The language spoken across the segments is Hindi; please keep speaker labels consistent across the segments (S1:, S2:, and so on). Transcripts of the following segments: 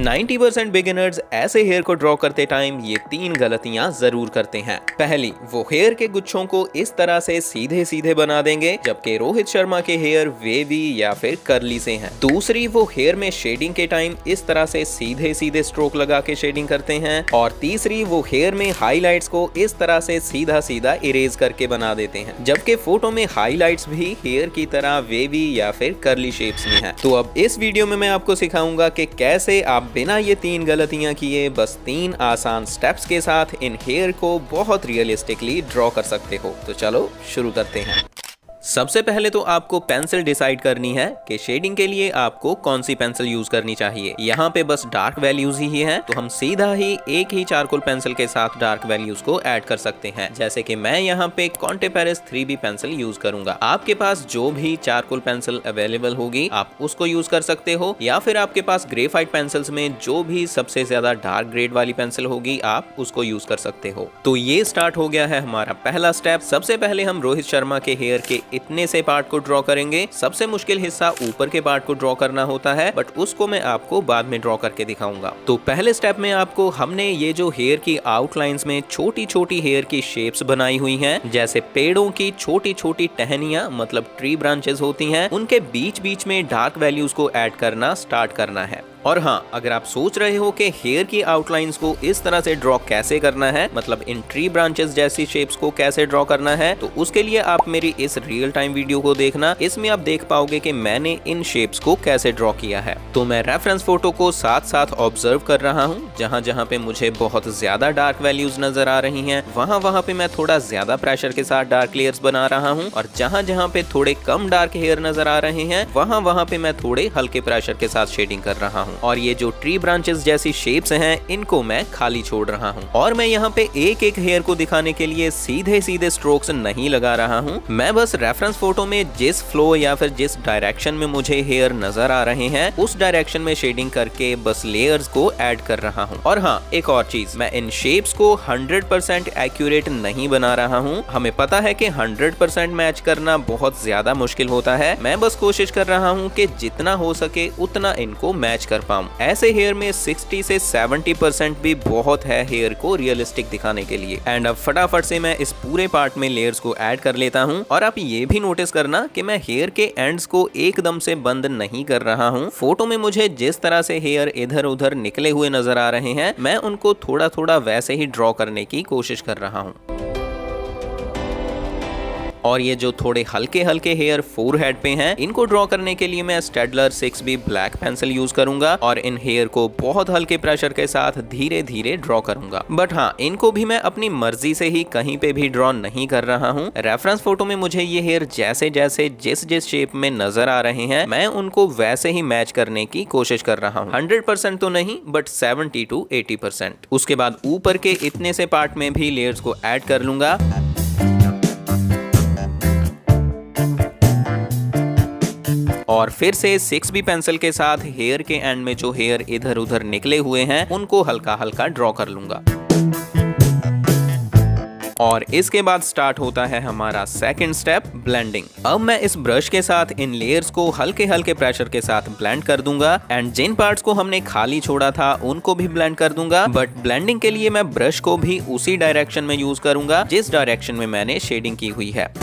S1: 90% बिगिनर्स ऐसे हेयर को ड्रॉ करते टाइम ये 3 गलतियां जरूर करते हैं। पहली, वो हेयर के गुच्छों को इस तरह से सीधे सीधे बना देंगे, जबकि रोहित शर्मा के हेयर वेवी या फिर कर्ली से हैं। दूसरी, वो हेयर में शेडिंग के टाइम इस तरह से सीधे सीधे स्ट्रोक लगा के शेडिंग करते हैं। और तीसरी, वो हेयर में हाईलाइट्स को इस तरह से सीधा सीधा इरेज करके बना देते हैं, जबकि फोटो में हाईलाइट्स भी हेयर की तरह वेवी या फिर कर्ली शेप्स में है। तो अब इस वीडियो में मैं आपको सिखाऊंगा कि कैसे आप बिना ये 3 गलतियां किए बस 3 आसान स्टेप्स के साथ इन हेयर को बहुत रियलिस्टिकली ड्रॉ कर सकते हो। तो चलो शुरू करते हैं। सबसे पहले तो आपको पेंसिल डिसाइड करनी है कि शेडिंग के लिए आपको कौन सी पेंसिल यूज करनी चाहिए। यहाँ पे बस डार्क वैल्यूज ही है, तो हम सीधा ही एक ही चारकोल पेंसिल के साथ डार्क वैल्यूज को ऐड कर सकते हैं। जैसे कि मैं यहाँ पे Conte Paris 3B pencil use करूंगा। आपके पास जो भी चारकोल पेंसिल अवेलेबल होगी आप उसको यूज कर सकते हो, या फिर आपके पास ग्रेफाइट पेंसिल्स में जो भी सबसे ज्यादा डार्क ग्रेड वाली पेंसिल होगी आप उसको यूज कर सकते हो। तो ये स्टार्ट हो गया है हमारा पहला स्टेप। सबसे पहले हम रोहित शर्मा के हेयर के इतने से पार्ट को ड्रॉ करेंगे। सबसे मुश्किल हिस्सा ऊपर के पार्ट को ड्रॉ करना होता है, बट उसको मैं आपको बाद में ड्रॉ करके दिखाऊंगा। तो पहले स्टेप में आपको हमने ये जो हेयर की आउटलाइंस में छोटी छोटी हेयर की शेप्स बनाई हुई हैं, जैसे पेड़ों की छोटी छोटी टहनियां मतलब ट्री ब्रांचेस होती हैं, उनके बीच बीच में डार्क वैल्यूज को ऐड करना स्टार्ट करना है। और हाँ, अगर आप सोच रहे हो कि हेयर की आउटलाइंस को इस तरह से ड्रॉ कैसे करना है, मतलब इन ट्री ब्रांचेस जैसी शेप्स को कैसे ड्रॉ करना है, तो उसके लिए आप मेरी इस रियल टाइम वीडियो को देखना। इसमें आप देख पाओगे कि मैंने इन शेप्स को कैसे ड्रॉ किया है। तो मैं रेफरेंस फोटो को साथ साथ ऑब्जर्व कर रहा हूँ। जहाँ जहाँ पे मुझे बहुत ज्यादा डार्क वैल्यूज नजर आ रही हैं, वहाँ पे मैं थोड़ा ज्यादा प्रेशर के साथ डार्क लेयर्स बना रहा हूँ, और जहाँ जहाँ पे थोड़े कम डार्क हेयर नजर आ रहे हैं वहाँ पे मैं थोड़े हल्के प्रेशर के साथ शेडिंग कर रहा हूँ। और ये जो ट्री ब्रांचेस जैसी शेप्स हैं इनको मैं खाली छोड़ रहा हूँ। और मैं यहाँ पे एक एक हेयर को दिखाने के लिए सीधे सीधे स्ट्रोक्स नहीं लगा रहा हूँ। मैं बस रेफरेंस फोटो में जिस फ्लो या फिर जिस डायरेक्शन में मुझे हेयर नजर आ रहे हैं उस डायरेक्शन में शेडिंग करके बस लेयर्स को ऐड कर रहा हूँ। और हाँ, एक और चीज, मैं इन शेप्स को 100% एक्यूरेट नहीं बना रहा हूँ। हमें पता है कि 100% मैच करना बहुत ज्यादा मुश्किल होता है। मैं बस कोशिश कर रहा हूँ कि जितना हो सके उतना इनको मैच कर पाऊँ। ऐसे हेयर में 60 से 70% भी बहुत है हेयर को रियलिस्टिक दिखाने के लिए। एंड अब फटाफट से मैं इस पूरे पार्ट में लेयर्स को ऐड कर लेता हूँ। और आप ये भी नोटिस करना कि मैं हेयर के एंड्स को एकदम से बंद नहीं कर रहा हूँ। फोटो में मुझे जिस तरह से हेयर इधर उधर निकले हुए नजर आ रहे हैं, मैं उनको थोड़ा थोड़ा वैसे ही ड्रॉ करने की कोशिश कर रहा हूँ। और ये जो थोड़े हल्के हल्के हेयर फोरहेड पे हैं, इनको ड्रॉ करने के लिए मैं Staedtler 6B black pencil use करूंगा और इन हेयर को बहुत हल्के प्रेशर के साथ धीरे धीरे ड्रॉ करूंगा। बट हाँ, इनको भी मैं अपनी मर्जी से ही कहीं पे भी ड्रॉ नहीं कर रहा हूँ। रेफरेंस फोटो में मुझे ये हेयर जैसे जैसे जिस जिस शेप में नजर आ रहे हैं, मैं उनको वैसे ही मैच करने की कोशिश कर रहा हूँ। 100% तो नहीं, बट 70 to 80%। उसके बाद ऊपर के इतने से पार्ट में भी लेयर्स को ऐड कर लूंगा। और फिर से 6B पेंसिल के साथ हेयर के एंड में जो हेयर इधर उधर निकले हुए हैं उनको हल्का हल्का ड्रॉ कर लूंगा। और इसके बाद स्टार्ट होता है हमारा सेकंड स्टेप, ब्लेंडिंग। अब मैं इस ब्रश के साथ इन लेयर्स को हल्के हल्के प्रेशर के साथ ब्लेंड कर दूंगा। एंड जिन पार्ट्स को हमने खाली छोड़ा था उनको भी ब्लेंड कर दूंगा। बट ब्लेंडिंग के लिए मैं ब्रश को भी उसी डायरेक्शन में यूज करूंगा जिस डायरेक्शन में मैंने शेडिंग की हुई है।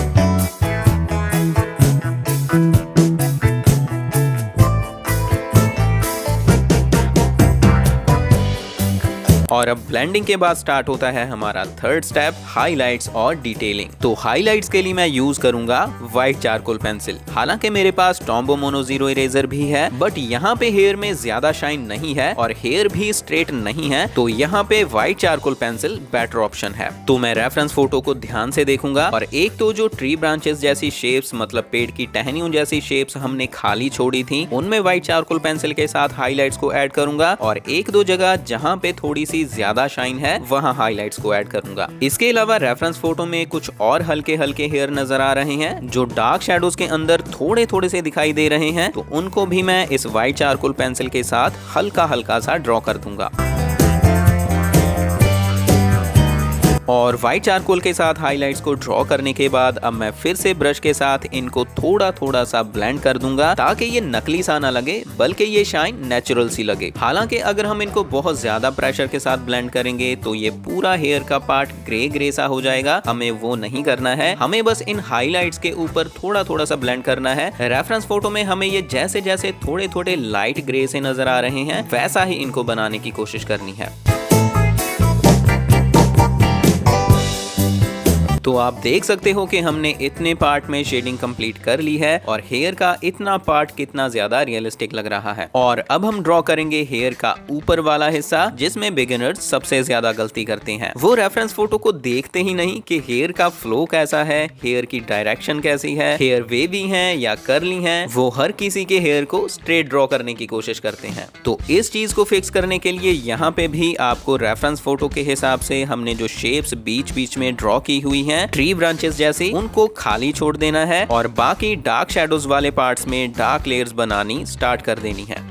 S1: और अब ब्लेंडिंग के बाद स्टार्ट होता है हमारा थर्ड स्टेप, हाइलाइट्स और डिटेलिंग। तो हाइलाइट्स के लिए मैं यूज करूंगा व्हाइट चारकोल पेंसिल। हालांकि मेरे पास टॉम्बो मोनो जीरो इरेजर भी है, बट यहाँ पे हेयर में ज्यादा शाइन नहीं है और हेयर भी स्ट्रेट नहीं है, तो यहाँ पे white charcoal pencil better option है। तो मैं रेफरेंस फोटो को ध्यान से देखूंगा और एक तो जो ट्री ब्रांचेस जैसी शेप्स मतलब पेड़ की टहनियों जैसी शेप्स हमने खाली छोड़ी थी उनमें व्हाइट चारकोल पेंसिल के साथ हाइलाइट्स को ऐड करूंगा। और एक दो जगह जहाँ पे थोड़ी सी ज्यादा शाइन है वहां हाइलाइट्स को ऐड करूंगा। इसके अलावा रेफरेंस फोटो में कुछ और हल्के हल्के हेयर नजर आ रहे हैं जो डार्क शैडोज के अंदर थोड़े थोड़े से दिखाई दे रहे हैं, तो उनको भी मैं इस व्हाइट चारकोल पेंसिल के साथ हल्का हल्का सा ड्रॉ कर दूंगा। और व्हाइट चारकोल के साथ हाईलाइट्स को ड्रॉ करने के बाद अब मैं फिर से ब्रश के साथ इनको थोड़ा थोड़ा सा ब्लेंड कर दूंगा ताकि ये नकली सा ना लगे बल्कि ये शाइन नेचुरल सी लगे। हालांकि अगर हम इनको बहुत ज्यादा प्रेशर के साथ ब्लेंड करेंगे तो ये पूरा हेयर का पार्ट ग्रे ग्रे सा हो जाएगा। हमें वो नहीं करना है, हमें बस इन हाईलाइट्स के ऊपर थोड़ा थोड़ा सा ब्लेंड करना है। रेफरेंस फोटो में हमें ये जैसे जैसे थोड़े थोड़े लाइट ग्रे से नजर आ रहे हैं वैसा ही इनको बनाने की कोशिश करनी है। तो आप देख सकते हो कि हमने इतने पार्ट में शेडिंग कंप्लीट कर ली है और हेयर का इतना पार्ट कितना ज्यादा रियलिस्टिक लग रहा है। और अब हम ड्रॉ करेंगे हेयर का ऊपर वाला हिस्सा जिसमें बिगिनर्स सबसे ज्यादा गलती करते हैं। वो रेफरेंस फोटो को देखते ही नहीं कि हेयर का फ्लो कैसा है, हेयर की डायरेक्शन कैसी है, हेयर वेवी है या कर्ली है। वो हर किसी के हेयर को स्ट्रेट ड्रॉ करने की कोशिश करते हैं। तो इस चीज को फिक्स करने के लिए यहाँ पे भी आपको रेफरेंस फोटो के हिसाब से हमने जो शेप्स बीच बीच में ड्रॉ की हुई है ट्री ब्रांचेस जैसी, उनको खाली छोड़ देना है और बाकी डार्क शैडोज वाले पार्ट्स में डार्क लेयर्स बनानी स्टार्ट कर देनी है।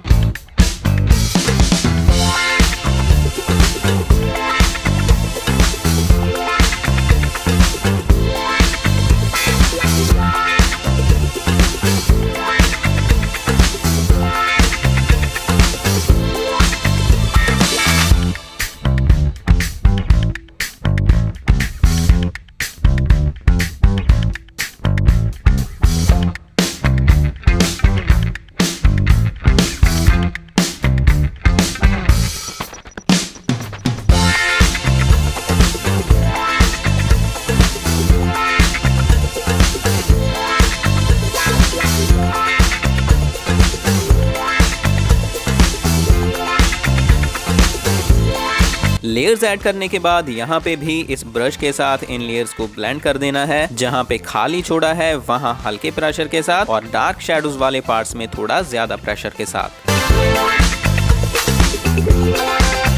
S1: लेयर्स ऐड करने के बाद यहाँ पे भी इस ब्रश के साथ इन लेयर्स को ब्लेंड कर देना है। जहाँ पे खाली छोड़ा है वहाँ हल्के प्रेशर के साथ और डार्क शैडोज वाले पार्ट्स में थोड़ा ज्यादा प्रेशर के साथ।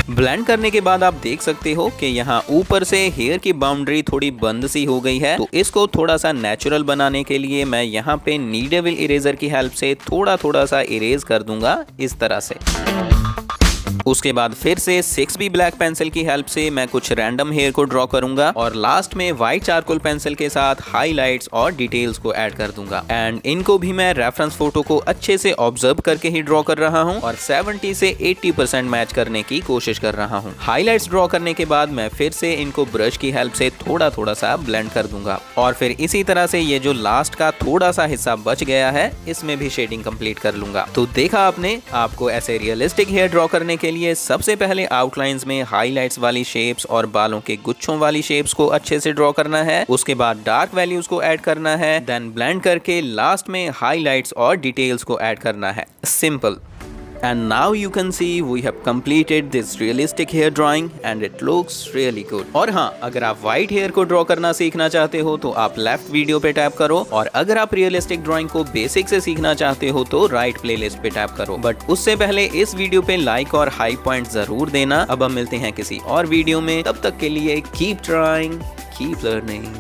S1: ब्लेंड करने के बाद आप देख सकते हो कि यहाँ ऊपर से हेयर की बाउंड्री थोड़ी बंद सी हो गई है। तो इसको थोड़ा सा नेचुरल बनाने के लिए मैं यहाँ पे नीडेविल इरेजर की हेल्प से थोड़ा थोड़ा सा इरेज कर दूंगा इस तरह से। उसके बाद फिर से 6B ब्लैक पेंसिल की हेल्प से मैं कुछ रैंडम हेयर को ड्रॉ करूंगा और लास्ट में व्हाइट चारकोल पेंसिल के साथ हाईलाइट्स और डिटेल्स को ऐड कर दूंगा। एंड इनको भी मैं रेफरेंस फोटो को अच्छे से ऑब्जर्व करके ही ड्रॉ कर रहा हूं और 70 से 80% मैच करने की कोशिश कर रहा हूं। हाईलाइट्स ड्रॉ करने के बाद मैं फिर से इनको ब्रश की हेल्प से थोड़ा थोड़ा सा ब्लेंड कर दूंगा और फिर इसी तरह से ये जो लास्ट का थोड़ा सा हिस्सा बच गया है इसमें भी शेडिंग कंप्लीट कर लूंगा। तो देखा आपने, आपको ऐसे रियलिस्टिक हेयर ड्रॉ करने के लिए सबसे पहले आउटलाइंस में हाईलाइट्स वाली शेप्स और बालों के गुच्छों वाली शेप्स को अच्छे से ड्रॉ करना है। उसके बाद डार्क वैल्यूज को ऐड करना है, देन ब्लेंड करके लास्ट में हाईलाइट्स और डिटेल्स को ऐड करना है। Simple. And now you can see we have completed this realistic hair drawing and it looks really good. और हाँ, अगर आप व्हाइट हेयर को ड्रॉ करना सीखना चाहते हो तो आप लेफ्ट वीडियो पे टैप करो और अगर आप रियलिस्टिक ड्राइंग को बेसिक से सीखना चाहते हो तो राइट प्लेलिस्ट पे टैप करो। बट उससे पहले इस वीडियो पे लाइक और हाई पॉइंट जरूर देना। अब हम मिलते हैं किसी और वीडियो में, तब तक के लिए कीप ट्राइंग, कीप लर्निंग।